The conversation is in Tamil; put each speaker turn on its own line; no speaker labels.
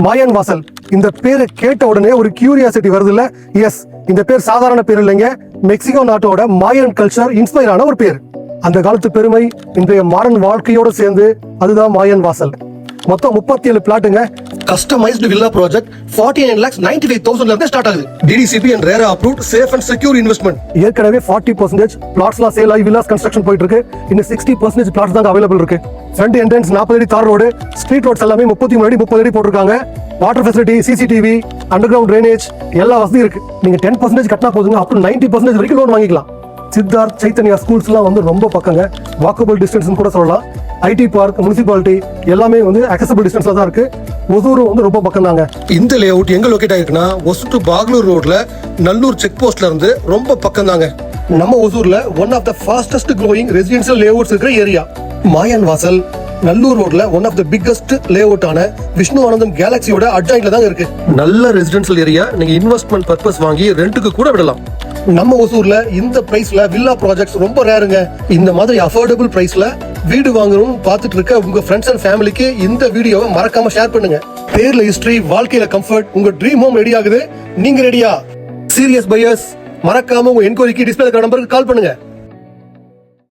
மாயன் வாசல். இந்த பேரை கேட்ட உடனே ஒரு கியூரியாசிட்டி வருது இல்ல? எஸ், இந்த பேர் சாதாரண பேர் இல்லைங்க. மெக்சிகோ நாட்டோட மாயன் கல்ச்சர் இன்ஸ்பயர் ஆன ஒரு பேர். அந்த காலத்து பெருமை இன்றைய மாடர்ன் வாழ்க்கையோட சேர்ந்து அதுதான் மாயன் வாசல். மொத்தம் 37 பிளாட்டுங்க. கஸ்டமைஸ்டு வில்லா ப்ராஜெக்ட் 49,95,000 இருந்து ஸ்டார்ட் ஆகுது. டிடிசிபி அண்ட் ரேரா approved safe and secure investment. ஏற்கனவே 40% பிளாட்ஸ்லாம் சேல் ஆகி வில்லாஸ் கன்ஸ்ட்ரக்ஷன் போயிட்டு இருக்கு. இன்னும் 60% பிளாட்ஸ் தான் அவைலபிள் இருக்கு. ஃப்ரண்ட் என்ட்ரன்ஸ் 40 அடி தார் ரோடு, ஸ்ட்ரீட் ரோட்ஸ் எல்லாமே 33 அடி 30 அடி போட்டிருக்காங்க. Water facility, CCTV, under ground drainage எல்லா வசதியும் இருக்கு. நீங்க 10% கட்டினா போதுங்க, அப் டு 90% வரைக்கும் லோன் வாங்கிக்கலாம். சித்தார்த், சைத்தன்யா ஸ்கூல்ஸ்லாம் வந்து ரொம்ப பக்கங்க, வாக்கபிள் டிஸ்டன்ஸ் கூட சொல்லலாம். ஐடி பார்க், முனிசிபாலிட்டி எல்லாமே வந்து அக்சசபிள் டிஸ்டன்ஸ்ல தான் இருக்கு. ஒசூர் வந்து ரொம்ப பக்கம் தாங்க. இந்த லே அவுட் எங்க லொகேட் ஆயிருக்குன்னா ஒசூர் டு பாகலூர் ரோட்ல நல்லூர் செக் போஸ்ட்ல இருந்து ரொம்ப பக்கம் தாங்க. நம்ம ஒசூர்ல one of the fastest growing residential layouts இருக்கிற ஏரியா மாயன் வாசல். நல்லூர் ரோட்ல ஒன் ஆஃப் த பிக்கஸ்ட் லே அவுட்டான விஷ்ணு ஆனந்தம் கேலக்சியோட அட்ஜாயின்ட்ல தான் இருக்கு. நல்ல ரெசிடென்ஷியல் ஏரியா. நீங்க இன்வெஸ்ட்மெண்ட் பர்பஸ் வாங்கி ரெண்டுக்கு கூட விடலாம். நம்ம ஒசூர்ல இந்த பிரைஸ்ல வில்லா ப்ராஜெக்ட்ஸ் ரொம்ப ரேருங்க. இந்த மாதிரி அஃபோர்டபுள் பிரைஸ்ல வீடு வாங்கணும்னு பார்த்துட்டு இருக்க உங்க ஃப்ரெண்ட்ஸ் அண்ட் ஃபேமிலிக்கு இந்த வீடியோவை மறக்காம ஷேர் பண்ணுங்க. பேர்ல ஹிஸ்டரி, வாழ்க்கையில கம்ஃபர்ட், உங்க ட்ரீம் ஹோம் ரெடி ஆகுது. நீங்க ரெடியா? சீரியஸ் பையர்ஸ் மறக்காம உங்க என்கொயரிக்கு டிஸ்பிளே நம்பருக்கு கால் பண்ணுங்க.